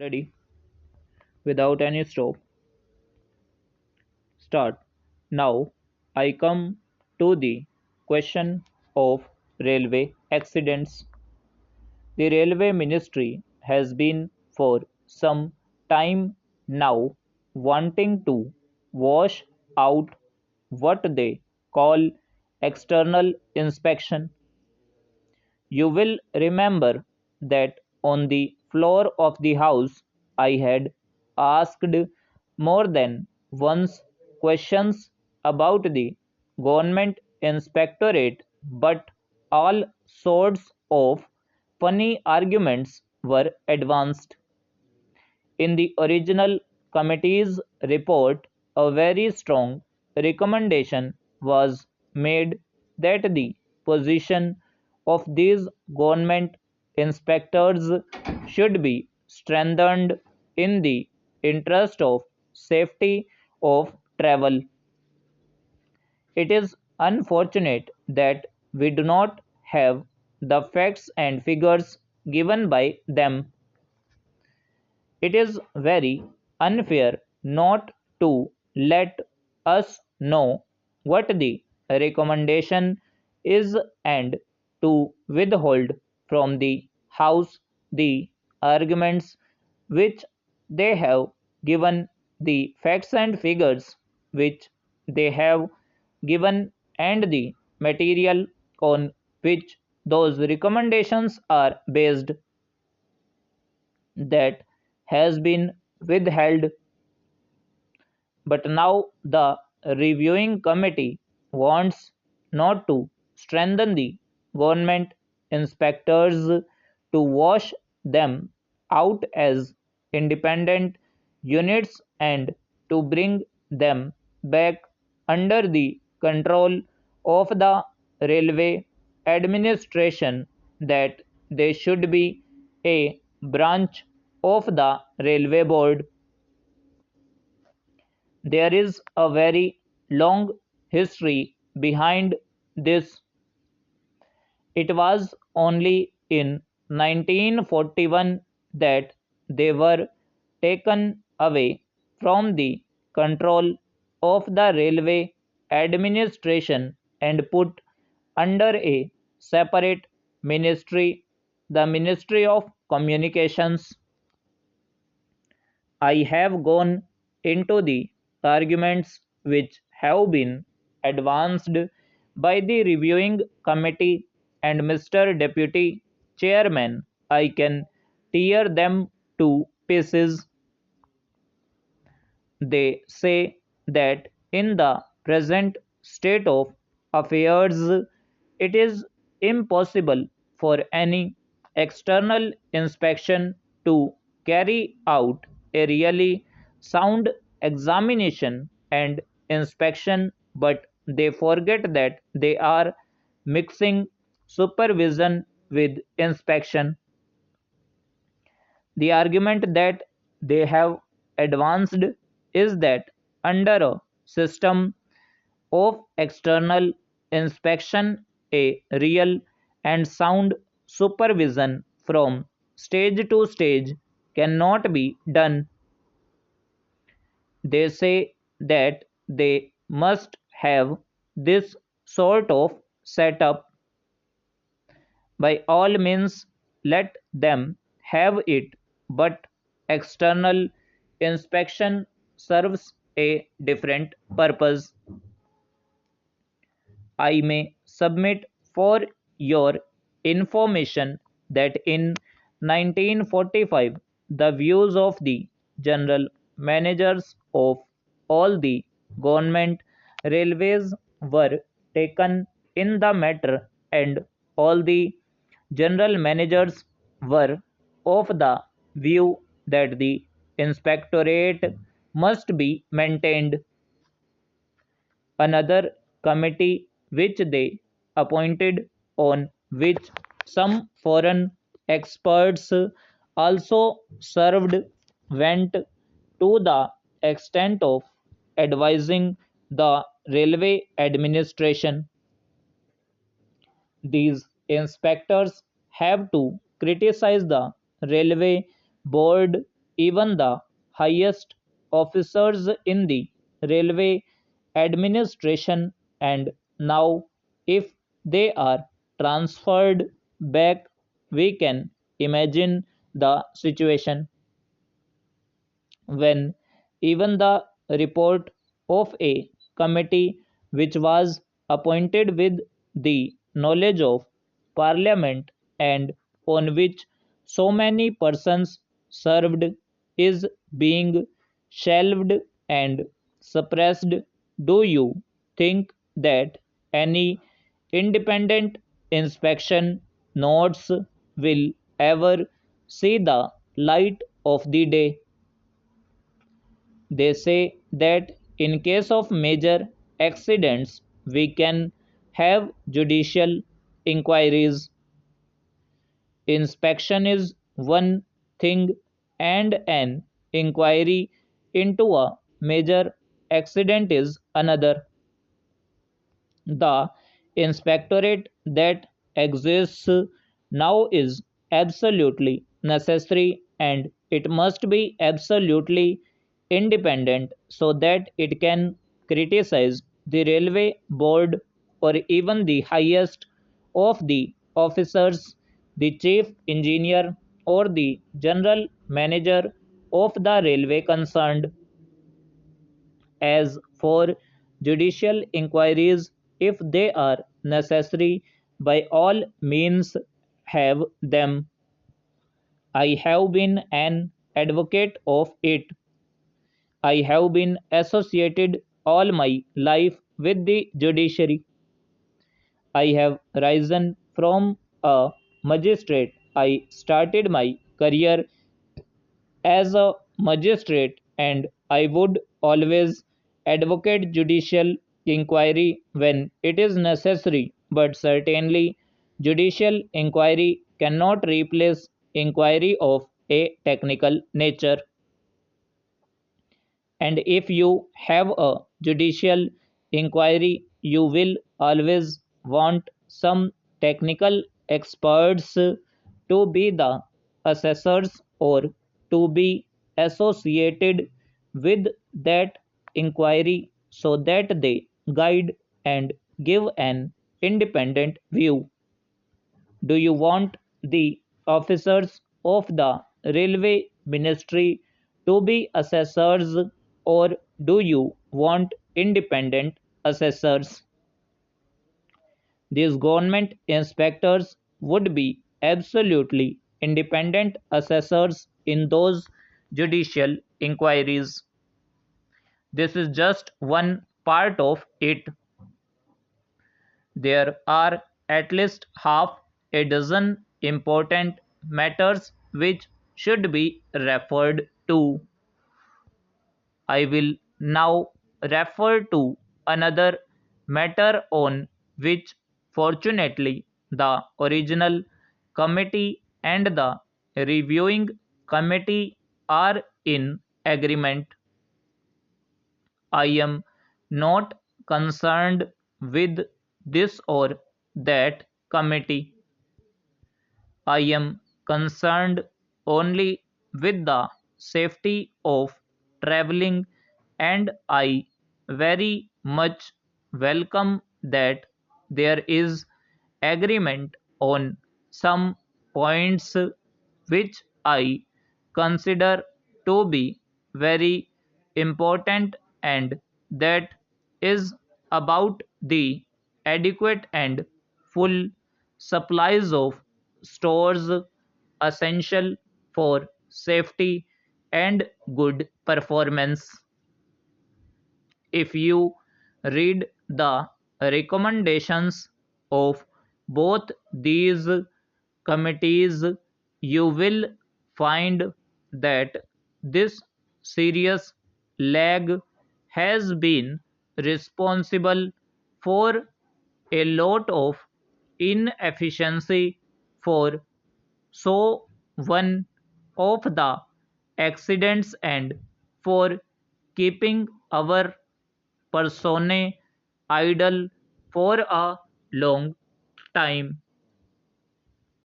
Ready? Without any start. Now I come to the question of railway accidents. The Railway Ministry has been for some time now wanting to wash out what they call external inspection. You will remember that on the floor of the House I had asked more than once questions about the Government Inspectorate, but all sorts of funny arguments were advanced. In the original committee's report, a very strong recommendation was made that the position of these government inspectors should be strengthened in the interest of safety of travel. It is unfortunate that we do not have the facts and figures given by them. It is very unfair not to let us know what the recommendation is and to withhold from the House the arguments which they have given, the facts and figures which they have given, and the material on which those recommendations are based that has been withheld. But now the reviewing committee wants not to strengthen the government inspectors, to wash them out as independent units and to bring them back under the control of the railway administration, that they should be a branch of the railway board. There is a very long history behind this. It was only in 1941 that they were taken away from the control of the railway administration and put under a separate ministry, the Ministry of Communications. I have gone into the arguments which have been advanced by the reviewing committee and Mr. Deputy Chairman. I can tear them to pieces. They say that in the present state of affairs, it is impossible for any external inspection to carry out a really sound examination and inspection, but they forget that they are mixing supervision with inspection. The argument that they have advanced is that under a system of external inspection, a real and sound supervision from stage to stage cannot be done. They say that they must have this sort of setup. By all means, let them have it, but external inspection serves a different purpose. I may submit for your information that in 1945 the views of the general managers of all the government railways were taken in the matter, and all the general managers were of the view that the inspectorate must be maintained. Another committee which they appointed, on which some foreign experts also served, went to the extent of advising the railway administration. These inspectors have to criticize the railway board even the highest officers in the railway administration, and now if they are transferred back, we can imagine the situation when even the report of a committee which was appointed with the knowledge of Parliament and on which so many persons served is being shelved and suppressed. Do you think that any independent inspection notes will ever see the light of the day? They say that in case of major accidents, we can have judicial inquiries. Inspection is one thing, and an inquiry into a major accident is another. The inspectorate that exists now is absolutely necessary, and it must be absolutely independent so that it can criticize the railway board or even the highest of the officers, the chief engineer or the general manager of the railway concerned. As for judicial inquiries, if they are necessary, by all means have them. I have been an advocate of it. I have been associated all my life with the judiciary. I have risen from a magistrate. I started my career as a magistrate, and I would always advocate judicial inquiry when it is necessary, but certainly judicial inquiry cannot replace inquiry of a technical nature. And if you have a judicial inquiry, you will always want some technical experts to be the assessors or to be associated with that inquiry so that they guide and give an independent view. Do you want the officers of the railway ministry to be assessors, or do you want independent assessors? These government inspectors would be absolutely independent assessors in those judicial inquiries. This is just one part of it. There are at least half a dozen important matters which should be referred to. I will now refer to another matter on which fortunately the original committee and the reviewing committee are in agreement. I am not concerned with this or that committee. I am concerned only with the safety of travelling, and I very much welcome that there is agreement on some points which I consider to be very important, and that is about the adequate and full supplies of stores essential for safety and good performance. If you read the recommendations of both these committees, you will find that this serious lag has been responsible for a lot of inefficiency for so one of the accidents and for keeping our personnel idle for a long time.